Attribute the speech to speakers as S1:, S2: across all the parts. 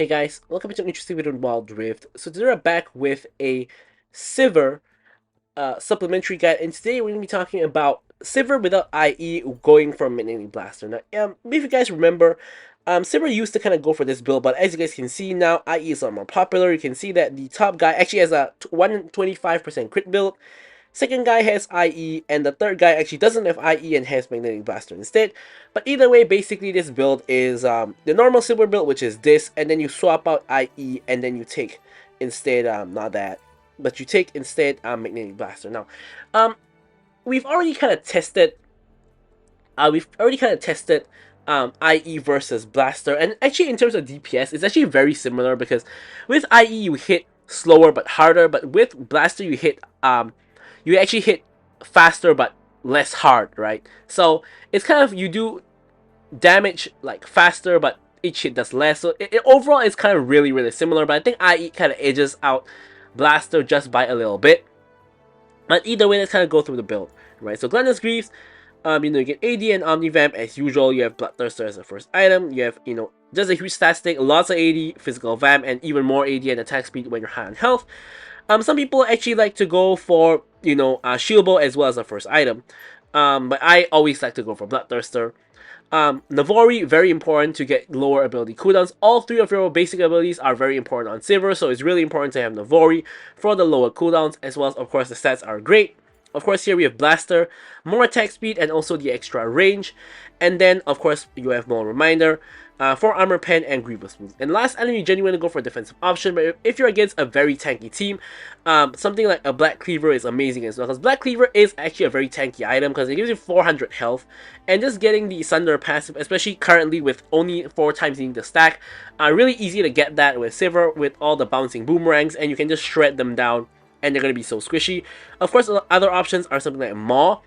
S1: Hey guys, welcome to an interesting video on Wild Rift. So today we're back with a Sivir supplementary guide, and today we're going to be talking about Sivir without IE going for Mini Blaster. Now, if you guys remember, Sivir used to kind of go for this build, but as you guys can see now, IE is a lot more popular. You can see that the top guy actually has a 125% crit build. Second guy has IE, and the third guy actually doesn't have IE and has Magnetic Blaster instead. But either way, basically this build is the normal silver build, which is this, and then you swap out IE, and then you take instead, not that, but you take instead Magnetic Blaster. Now, we've already kind of tested, IE versus Blaster, and actually in terms of DPS, it's actually very similar because with IE you hit slower but harder, but with Blaster you actually hit faster but less hard, right? So it's kind of, you do damage like faster but each hit does less. So overall it's kind of really similar, but I think IE kind of edges out Blaster just by a little bit. But either way, let's kind of go through the build, right? So Glenda's Greaves, you get AD and Omnivamp as usual. You have Bloodthirster as the first item. You have, just a huge stat stick, lots of AD, physical Vamp, and even more AD and attack speed when you're high on health. Some people actually like to go for, Shield Bow as well as the first item. But I always like to go for Bloodthirster. Navori, very important to get lower ability cooldowns. All three of your basic abilities are very important on Sivir, so it's really important to have Navori for the lower cooldowns, as well as, of course, the stats are great. Of course, here we have Blaster, more attack speed, and also the extra range. And then, of course, you have more Reminder, 4 Armor Pen, and Grievous Wounds. And last item, you genuinely go for a defensive option, but if you're against a very tanky team, something like a Black Cleaver is amazing as well, because Black Cleaver is actually a very tanky item, because it gives you 400 health, and just getting the Sunder passive, especially currently with only 4 times needing to stack, really easy to get that with Sivir, with all the bouncing boomerangs, and you can just shred them down, and they're going to be so squishy. Of course, other options are something like Maw,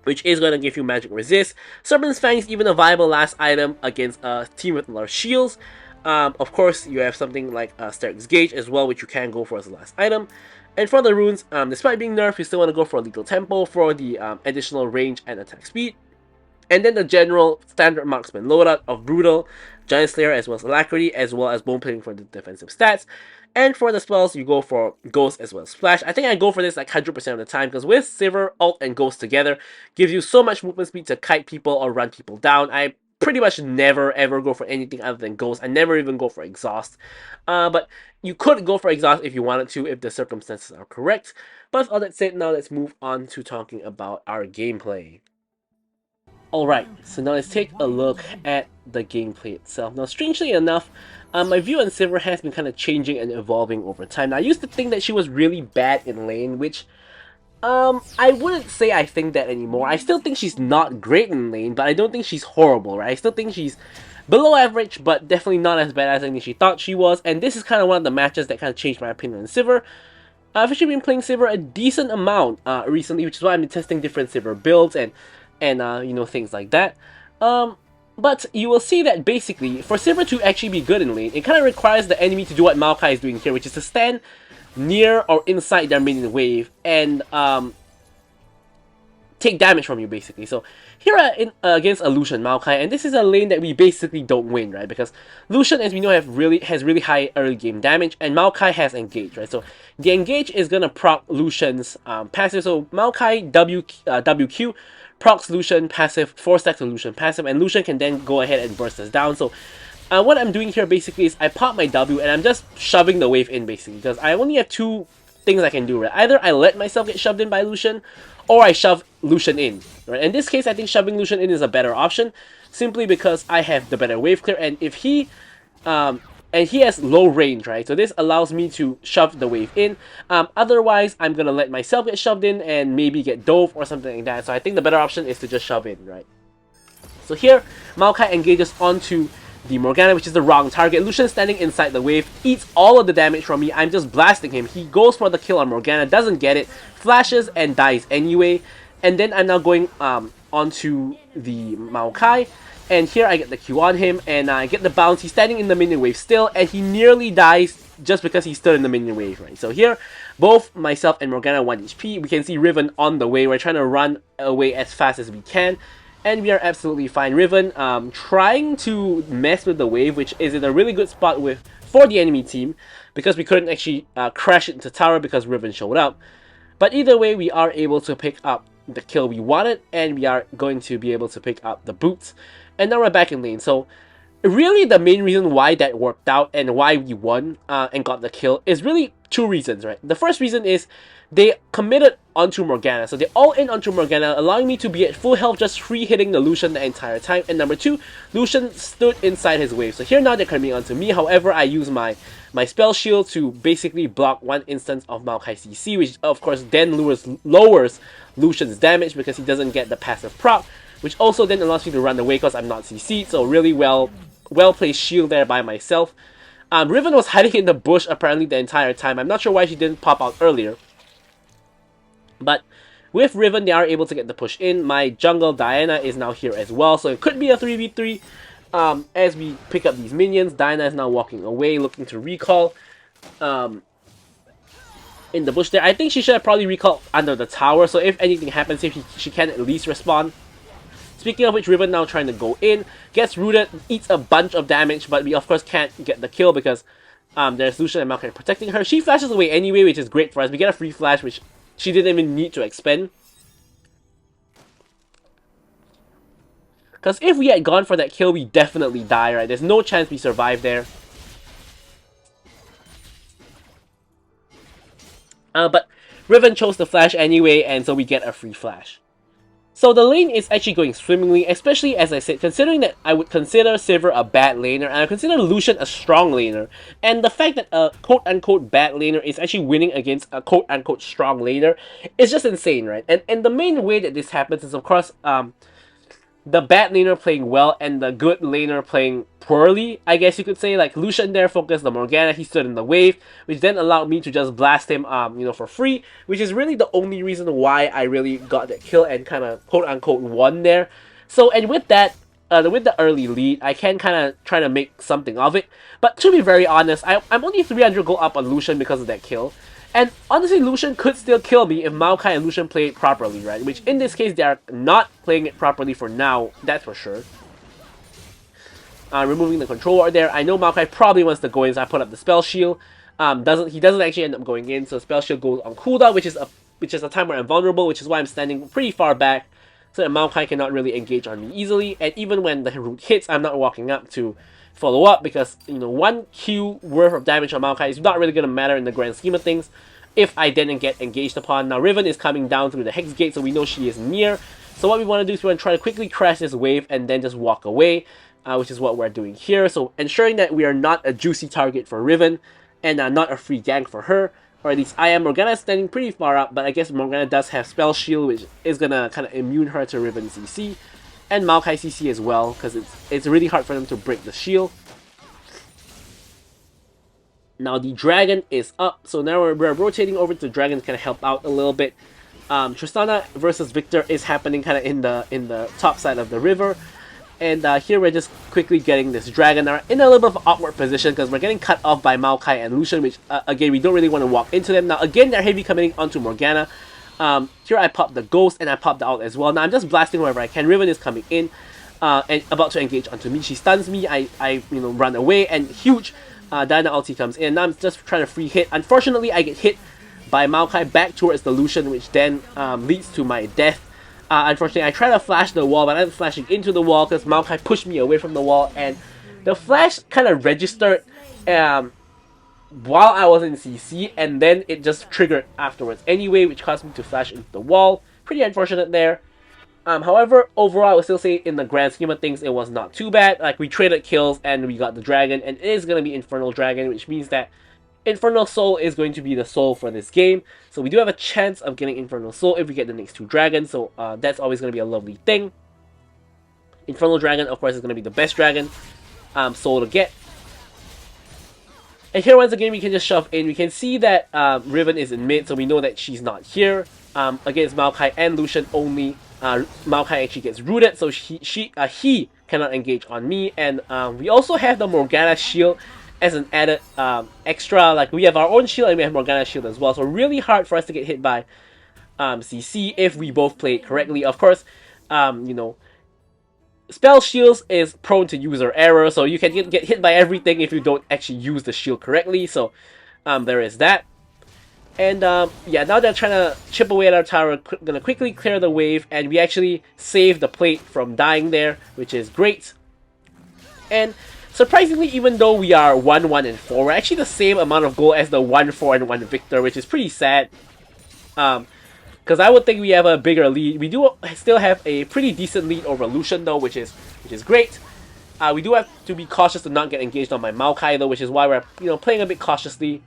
S1: which is going to give you magic resist. Serpent's Fang is even a viable last item against a team with a lot of shields. Of course, you have something like Steric's Gauge as well, which you can go for as the last item. And for the runes, despite being nerfed, you still want to go for a Lethal Tempo for the additional range and attack speed. And then the general standard marksman loadout of Brutal, Giant Slayer, as well as Alacrity, as well as Bone Plating for the defensive stats. And for the spells, you go for Ghost as well as Splash. I think I go for this like 100% of the time, because with Sivir, Ult, and Ghost together, gives you so much movement speed to kite people or run people down. I pretty much never ever go for anything other than Ghost. I never even go for Exhaust. But you could go for Exhaust if you wanted to, if the circumstances are correct. But with all that said, now let's move on to talking about our gameplay. Alright, so now let's take a look at the gameplay itself. Now, strangely enough, my view on Sivir has been kind of changing and evolving over time. Now, I used to think that she was really bad in lane, which, I wouldn't say I think that anymore. I still think she's not great in lane, but I don't think she's horrible, right? I still think she's below average, but definitely not as bad as I think she thought she was, and this is kind of one of the matches that kind of changed my opinion on Sivir. I've actually been playing Sivir a decent amount recently, which is why I've been testing different Sivir builds and things like that. But you will see that basically, for Sivir to actually be good in lane, it kind of requires the enemy to do what Maokai is doing here, which is to stand near or inside their minion wave and take damage from you, basically. So here against a Lucian Maokai, and this is a lane that we basically don't win, right? Because Lucian, as we know, has really high early game damage, and Maokai has Engage, right? So the Engage is gonna proc Lucian's passive. So Maokai WQ procs Lucian passive, 4 stacks of Lucian passive, and Lucian can then go ahead and burst us down. So what I'm doing here basically is I pop my W and I'm just shoving the wave in, basically, because I only have 2 things I can do, right? Either I let myself get shoved in by Lucian, or I shove Lucian in, right? In this case, I think shoving Lucian in is a better option, simply because I have the better wave clear, and if he has low range, right? So this allows me to shove the wave in. Otherwise, I'm gonna let myself get shoved in and maybe get dove or something like that. So I think the better option is to just shove in, right? So here, Maokai engages onto the Morgana, which is the wrong target. Lucian standing inside the wave, eats all of the damage from me. I'm just blasting him. He goes for the kill on Morgana, doesn't get it, flashes and dies anyway. And then I'm now going onto the Maokai, and here I get the Q on him, and I get the bounce. He's standing in the minion wave still, and he nearly dies just because he stood in the minion wave, right? So here, both myself and Morgana 1 HP. We can see Riven on the way. We're trying to run away as fast as we can. and we are absolutely fine. Riven trying to mess with the wave, which is in a really good spot for the enemy team, because we couldn't actually crash it into tower because Riven showed up. But either way, we are able to pick up the kill we wanted, and we are going to be able to pick up the boots. And now we're back in lane. So really the main reason why that worked out and why we won and got the kill is really two reasons, right? The first reason is they committed onto Morgana. So they all in onto Morgana, allowing me to be at full health, just free hitting the Lucian the entire time. And number two, Lucian stood inside his wave. So here now they're coming onto me. However, I use my spell shield to basically block one instance of Maokai CC, which of course then lowers Lucian's damage because he doesn't get the passive proc, which also then allows me to run away because I'm not CC'd. So really well placed shield there by myself. Riven was hiding in the bush apparently the entire time. I'm not sure why she didn't pop out earlier. But with Riven, they are able to get the push in. My jungle Diana is now here as well, so it could be a 3v3. As we pick up these minions, Diana is now walking away, looking to recall in the bush there. I think she should have probably recalled under the tower, so if anything happens, if she can at least respond. Speaking of which, Riven now trying to go in, gets rooted, eats a bunch of damage, but we of course can't get the kill because there's Lucian and Maokai protecting her. She flashes away anyway, which is great for us. We get a free flash, which she didn't even need to expend. Because if we had gone for that kill, we definitely die, right? There's no chance we survive there. But Riven chose the flash anyway, and so we get a free flash. So the lane is actually going swimmingly, especially as I said, considering that I would consider Sivir a bad laner, and I consider Lucian a strong laner. And the fact that a quote-unquote bad laner is actually winning against a quote-unquote strong laner is just insane, right? And the main way that this happens is, of course, the bad laner playing well and the good laner playing poorly, I guess you could say. Like Lucian there focused on Morgana, he stood in the wave, which then allowed me to just blast him, for free, which is really the only reason why I really got that kill and kind of quote unquote won there. So, and with that, with the early lead, I can kind of try to make something of it. But to be very honest, I'm only 300 gold up on Lucian because of that kill. And honestly, Lucian could still kill me if Maokai and Lucian play it properly, right? Which in this case, they are not playing it properly for now, that's for sure. Removing the controller there. I know Maokai probably wants to go in, so I put up the spell shield. He doesn't actually end up going in, so spell shield goes on cooldown, which is a time where I'm vulnerable, which is why I'm standing pretty far back, so that Maokai cannot really engage on me easily. And even when the root hits, I'm not walking up to follow up because, one Q worth of damage on Maokai is not really going to matter in the grand scheme of things if I didn't get engaged upon. Now Riven is coming down through the Hex Gate, so we know she is near. So what we want to do is we want to try to quickly crash this wave and then just walk away, which is what we're doing here. So ensuring that we are not a juicy target for Riven and not a free gank for her. Or at least I am. Morgana is standing pretty far up, but I guess Morgana does have Spell Shield, which is going to kind of immune her to Riven CC. And Maokai CC as well, because it's really hard for them to break the shield. Now the dragon is up, so now we're rotating over to the dragon to kind of help out a little bit. Tristana versus Victor is happening kind of in the top side of the river. And here we're just quickly getting this dragon. Now in a little bit of an awkward position because we're getting cut off by Maokai and Lucian, which again, we don't really want to walk into them. Now again, they're heavy committing onto Morgana. Here I pop the ghost and I pop the ult as well. Now I'm just blasting wherever I can. Riven is coming in and about to engage onto me. She stuns me. I run away, and huge Diana ulti comes in. Now I'm just trying to free hit. Unfortunately, I get hit by Maokai back towards the Lucian, which then leads to my death. Unfortunately, I try to flash the wall, but I'm flashing into the wall because Maokai pushed me away from the wall, and the flash kind of registered while I was in CC, and then it just triggered afterwards anyway, which caused me to flash into the wall. Pretty unfortunate there. However, overall, I would still say in the grand scheme of things, it was not too bad. Like, we traded kills and we got the dragon, and it is going to be Infernal Dragon, which means that Infernal Soul is going to be the soul for this game. So we do have a chance of getting Infernal Soul if we get the next two dragons, so that's always going to be a lovely thing. Infernal Dragon, of course, is going to be the best dragon soul to get. And here once again we can just shove in. We can see that Riven is in mid, so we know that she's not here. Against Maokai and Lucian only, Maokai actually gets rooted, so he cannot engage on me. And we also have the Morgana shield as an added extra. Like, we have our own shield and we have Morgana shield as well, so really hard for us to get hit by CC if we both play it correctly. Of course, spell shields is prone to user error, so you can get hit by everything if you don't actually use the shield correctly. So there is that. And yeah, now they're trying to chip away at our tower, gonna quickly clear the wave, and we actually save the plate from dying there, which is great. And surprisingly, even though we are 1-1 and 4, we're actually the same amount of goal as the 1-4 and 1 victor, which is pretty sad. Because I would think we have a bigger lead. We do still have a pretty decent lead over Lucian though, which is great. We do have to be cautious to not get engaged on my Maokai though, which is why we're playing a bit cautiously.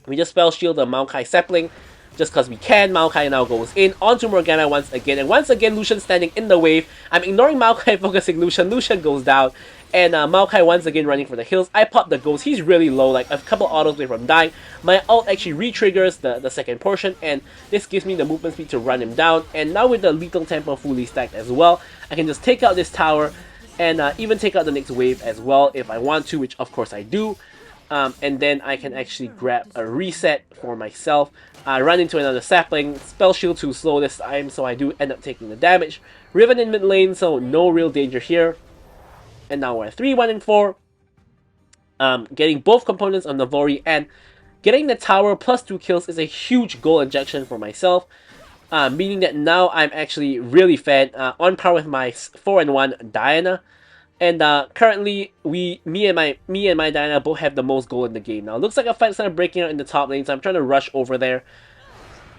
S1: We just spell shield the Maokai sapling just because we can. Maokai now goes in onto Morgana once again, and once again Lucian standing in the wave. I'm ignoring Maokai, focusing Lucian. Lucian goes down, and Maokai once again running for the hills. I pop the ghost. He's really low, like a couple autos away from dying. My ult actually re-triggers the second portion, and this gives me the movement speed to run him down. And now with the lethal tempo fully stacked as well, I can just take out this tower and even take out the next wave as well if I want to, which of course I do. And then I can actually grab a reset for myself, run into another sapling, spell shield too slow this time, so I do end up taking the damage. Riven in mid lane, so no real danger here. And now we're at 3-1 and 4. Getting both components on Navori and getting the tower plus 2 kills is a huge goal injection for myself. Meaning that now I'm actually really fed, on par with my 4-1 Diana. And currently, me and my Diana both have the most gold in the game now. Looks like a fight's kind of breaking out in the top lane, so I'm trying to rush over there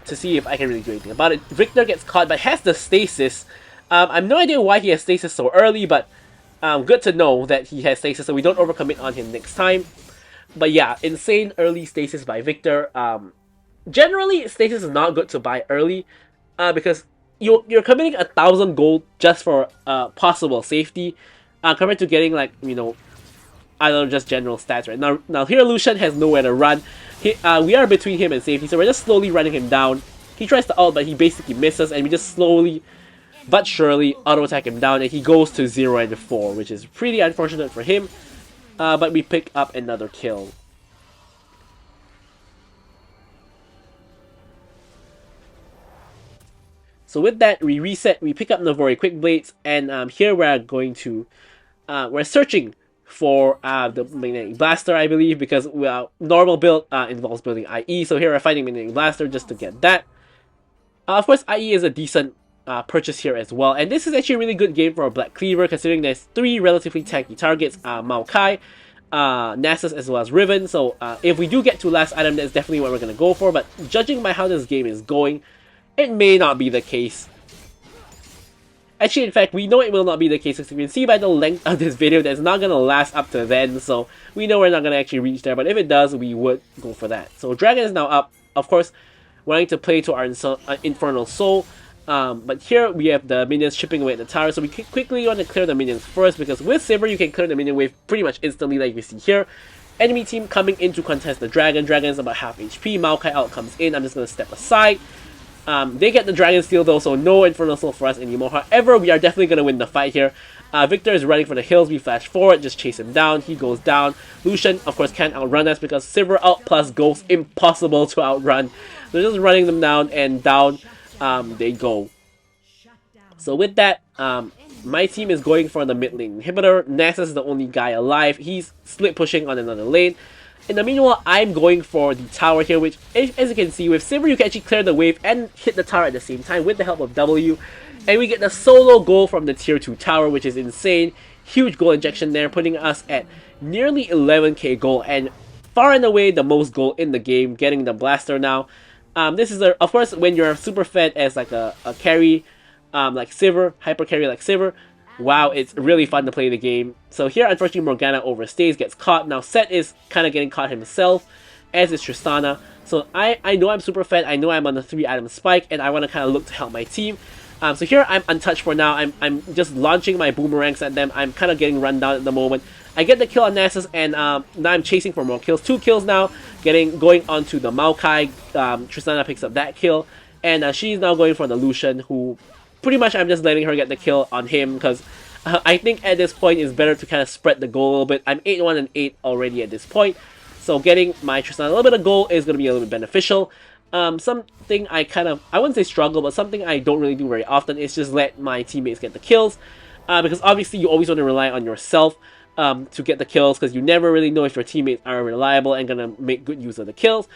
S1: to see if I can really do anything about it. Victor gets caught, but has the stasis. I have no idea why he has stasis so early, but good to know that he has stasis, so we don't overcommit on him next time. But yeah, insane early stasis by Victor. Generally, stasis is not good to buy early, because you're committing 1,000 gold just for possible safety. Compared to getting, like, I don't know, just general stats right now. Here Lucian has nowhere to run. We are between him and safety, so we're just slowly running him down. He tries to ult, but he basically misses, and we just slowly but surely auto attack him down, and he goes to 0 and 4, which is pretty unfortunate for him. But we pick up another kill. So with that, we reset, we pick up Navori Quick Blades, and here we're going to, we're searching for the Magnetic Blaster, I believe, because normal build involves building IE, so here we're fighting Magnetic Blaster just to get that. Of course, IE is a decent purchase here as well, and this is actually a really good game for a Black Cleaver, considering there's 3 relatively tanky targets, Maokai, Nasus, as well as Riven, so if we do get to last item, that's definitely what we're going to go for, but judging by how this game is going, it may not be the case. Actually, in fact, we know it will not be the case, because you can see by the length of this video that it's not going to last up to then, so we know we're not going to actually reach there, but if it does, we would go for that. So Dragon is now up, of course, wanting to play to our Infernal Soul, but here we have the minions chipping away at the tower, so we quickly want to clear the minions first, because with Sivir you can clear the minion wave pretty much instantly, like you see here. Enemy team coming in to contest the Dragon. Dragon is about half HP, Maokai out comes in, I'm just going to step aside. They get the Dragon Steel though, so no Infernal Soul for us anymore. However, we are definitely going to win the fight here. Victor is running for the hills, we flash forward, just chase him down, he goes down. Lucian, of course, can't outrun us because Sivir out plus Ghost, impossible to outrun. They're just running them down, and down they go. So with that, my team is going for the mid lane inhibitor. Nasus is the only guy alive, he's split pushing on another lane. In the meanwhile, I'm going for the tower here, which, as you can see, with Sivir, you can actually clear the wave and hit the tower at the same time with the help of W. And we get the solo goal from the tier 2 tower, which is insane. Huge goal injection there, putting us at nearly 11k goal, and far and away the most goal in the game, getting the blaster now. This is, of course, when you're super fed as like a carry, like Sivir, hyper carry like Sivir. Wow, it's really fun to play the game. So here, unfortunately, Morgana overstays, gets caught. Now Set is kind of getting caught himself, as is Tristana. So I know I'm super fed, I know I'm on the 3-item spike, and I want to kind of look to help my team. So here, I'm untouched for now. I'm just launching my boomerangs at them. I'm kind of getting run down at the moment. I get the kill on Nasus, and now I'm chasing for more kills. 2 kills now, going onto the Maokai. Tristana picks up that kill, and she's now going for the Lucian, who pretty much I'm just letting her get the kill on him, because I think at this point it's better to kind of spread the goal a little bit. I'm 8-1 and 8 already at this point, so getting my Tristana a little bit of goal is going to be a little bit beneficial. Something I wouldn't say struggle, but something I don't really do very often is just let my teammates get the kills. because obviously you always want to rely on yourself to get the kills, because you never really know if your teammates are reliable and gonna make good use of the kills.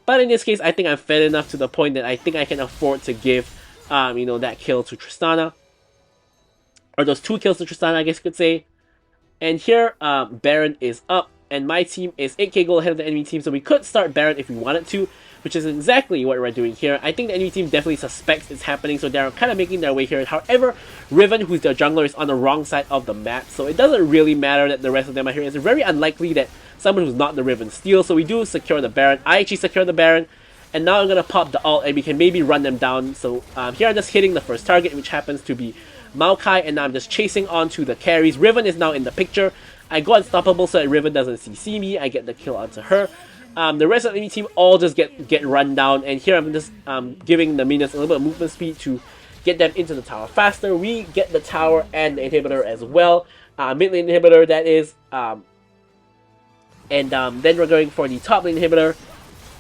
S1: But in this case, I think I'm fed enough to the point that I think I can afford to give, that kill to Tristana, or those 2 kills to Tristana, I guess you could say. And here, Baron is up, and my team is 8k gold ahead of the enemy team, so we could start Baron if we wanted to, which is exactly what we're doing here. I think the enemy team definitely suspects it's happening, so they're kind of making their way here. However, Riven, who's their jungler, is on the wrong side of the map, so it doesn't really matter that the rest of them are here. It's very unlikely that someone who's not the Riven steals, so we do secure the Baron. I actually secure the Baron, and now I'm going to pop the ult, and we can maybe run them down. So here I'm just hitting the first target, which happens to be Maokai, and now I'm just chasing onto the carries. Riven is now in the picture. I go unstoppable so that Riven doesn't CC me. I get the kill onto her. The rest of the enemy team all just get run down, and here I'm just giving the minions a little bit of movement speed to get them into the tower faster. We get the tower and the inhibitor as well. Mid lane inhibitor, that is. And then we're going for the top lane inhibitor.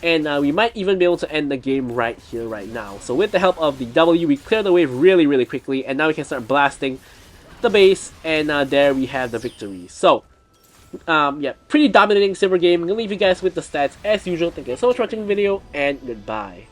S1: And we might even be able to end the game right here, right now. So with the help of the W, we clear the wave really, really quickly. And now we can start blasting the base. And there we have the victory. So, yeah, pretty dominating Sivir game. I'm going to leave you guys with the stats as usual. Thank you so much for watching the video, and goodbye.